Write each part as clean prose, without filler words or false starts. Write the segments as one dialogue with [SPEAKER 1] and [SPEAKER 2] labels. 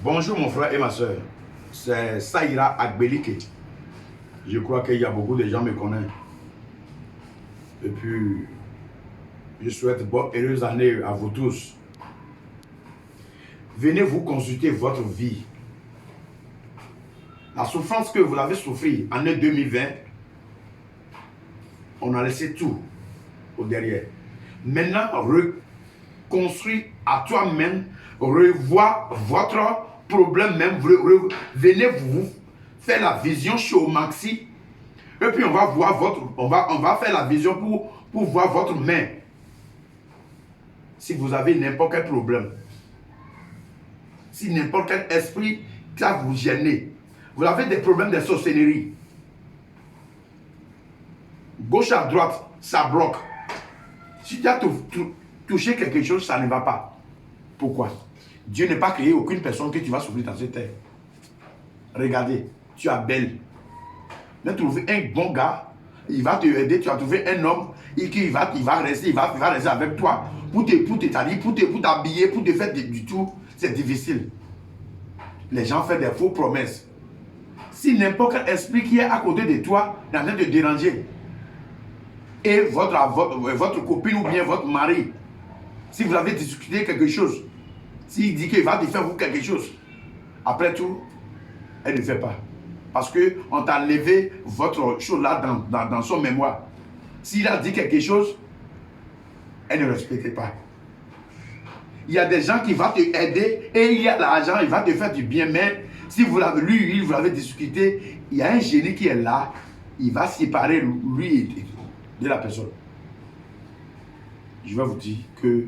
[SPEAKER 1] Bonjour mon frère et ma soeur, c'est Saïra Agbelike. Je crois qu'il y a beaucoup de gens me connaissent. Et puis, je souhaite bonne heureuse année à vous tous. Venez vous consulter votre vie. La souffrance que vous avez souffert en année 2020, on a laissé tout au derrière. Maintenant, reconstruis à toi-même, revois votre problème même. Venez vous faire la vision chez Omaxi. Et puis on va voir on va faire la vision pour voir votre main. Si vous avez n'importe quel problème, si n'importe quel esprit qui va vous gêner, vous avez des problèmes de sorcellerie, gauche à droite, ça bloque. Si tu as touché quelque chose, ça ne va pas. Pourquoi? Dieu n'a pas créé aucune personne que tu vas souffrir dans cette terre. Regardez, tu es belle. Tu as trouvé un bon gars, il va te aider. Tu as trouvé un homme qui va rester avec toi pour t'habiller, pour te faire du tout. C'est difficile. Les gens font des fausses promesses. Si n'importe quel esprit qui est à côté de toi est en train de te déranger, et votre copine ou bien votre mari, si vous avez discuté quelque chose, s'il dit qu'il va te faire vous quelque chose, après tout, elle ne fait pas. Parce qu'on t'a levé votre chose là dans son mémoire. S'il a dit quelque chose, elle ne respecte pas. Il y a des gens qui vont te aider et il y a l'argent, il va te faire du bien. Mais si vous l'avez lu, vous l'avez discuté, il y a un génie qui est là, il va séparer lui de la personne. Je vais vous dire que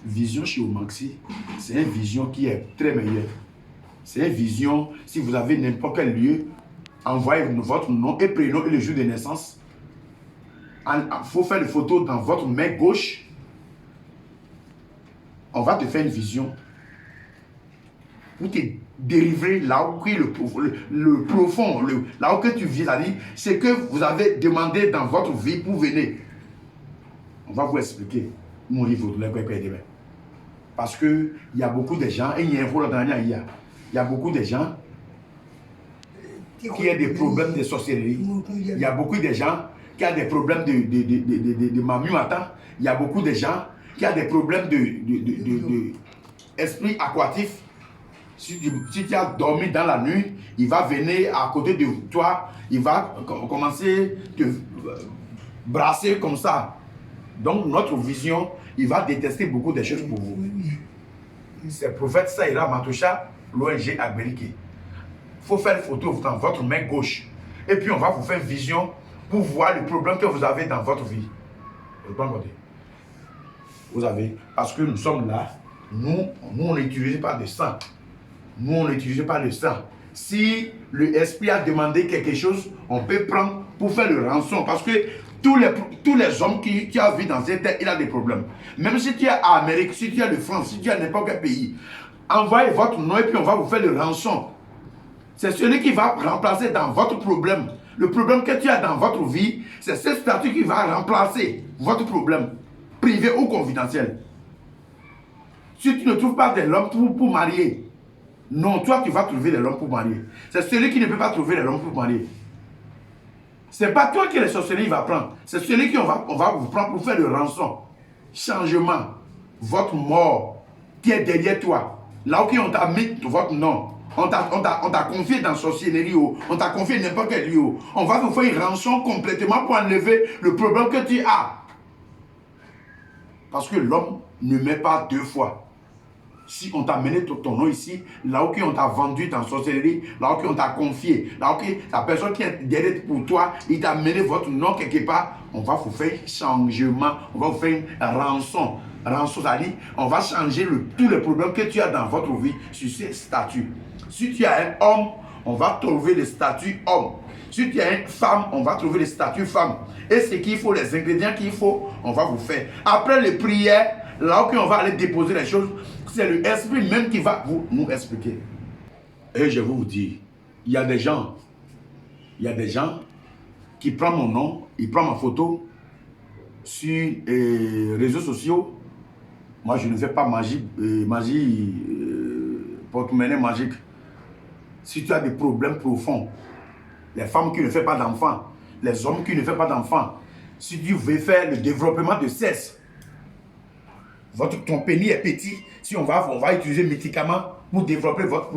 [SPEAKER 1] vision chez Omaxi, c'est une vision qui est très meilleure. C'est une vision, si vous avez n'importe quel lieu, envoyez votre nom et prénom et le jour de naissance. Il faut faire une photo dans votre main gauche. On va te faire une vision pour te délivrer là où est le profond, là où que tu vis, ce que vous avez demandé dans votre vie pour venir. On va vous expliquer. Mon livre, parce qu'il y a beaucoup de gens, et il y a beaucoup de gens qui ont des problèmes de sorcellerie. Il y a beaucoup de gens qui ont des problèmes de mamie-matin. Il y a beaucoup de gens qui ont des problèmes d'esprit aquatif. Si tu as dormi dans la nuit, il va venir à côté de toi, il va commencer à te brasser comme ça. Donc notre vision, il va détester beaucoup de choses pour vous. C'est le prophète Saïra Matoucha, l'ONG Agbelike. Il faut faire une photo dans votre main gauche. Et puis on va vous faire une vision pour voir le problème que vous avez dans votre vie. Vous avez, parce que nous sommes là, nous on n'utilise pas de sang. Nous on n'utilise pas de sang. Si le esprit a demandé quelque chose, on peut prendre pour faire le rançon. Parce que tous les hommes qui vivent dans cette terre, il a des problèmes. Même si tu es à Amérique, si tu es de France, si tu es à n'importe quel pays, envoyez votre nom et puis on va vous faire le rançon. C'est celui qui va remplacer dans votre problème. Le problème que tu as dans votre vie, c'est ce statut qui va remplacer votre problème, privé ou confidentiel. Si tu ne trouves pas de l'homme pour marier, non, toi tu vas trouver de l'homme pour marier. C'est celui qui ne peut pas trouver de l'homme pour marier. Ce n'est pas toi qui les sorcelleries va prendre. C'est celui qu'on va vous prendre pour faire le rançon. Changement. Votre mort qui est derrière toi. Là où on t'a mis votre nom. On t'a confié dans sorcellerie. On t'a confié n'importe quel lieu. On va vous faire une rançon complètement pour enlever le problème que tu as. Parce que l'homme ne met pas deux fois. Si on t'a mené ton nom ici, là où on t'a vendu dans la sorcellerie, là où on t'a confié, là où la personne qui est derrière pour toi, il t'a mené votre nom quelque part, on va vous faire changement, on va vous faire une rançon. Rançon, c'est-à-dire, on va changer tous les problèmes que tu as dans votre vie sur ces statuts. Si tu as un homme, on va trouver le statut homme. Si tu as une femme, on va trouver le statut femme. Et ce qu'il faut, les ingrédients qu'il faut, on va vous faire. Après les prières, là où on va aller déposer les choses, c'est l'esprit même qui va nous expliquer. Et je vais vous dire, il y a des gens qui prennent mon nom, ils prennent ma photo sur les réseaux sociaux. Moi, je ne fais pas magie porte-monnaie magique. Si tu as des problèmes profonds, les femmes qui ne font pas d'enfants, les hommes qui ne font pas d'enfants, si tu veux faire le développement de sexe, ton pénis est petit, si on va utiliser médicaments pour développer votre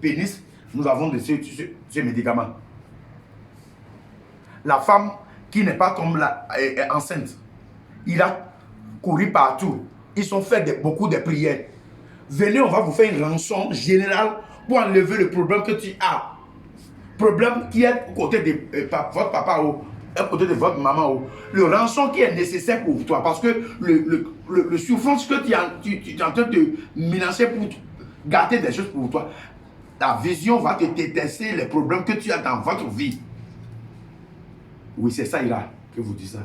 [SPEAKER 1] pénis, nous avons ces médicaments. La femme qui n'est pas tombée enceinte, il a couru partout. Ils ont fait beaucoup de prières. Venez, on va vous faire une rançon générale pour enlever le problème que tu as. Problème qui est à côté de votre papa ou à côté de votre maman. Le rançon qui est nécessaire pour toi. Parce que le souffrance que tu es en train de mélanger pour gâter des choses pour toi. Ta vision va te détester les problèmes que tu as dans votre vie. Oui, c'est ça, Ira, que vous dites ça.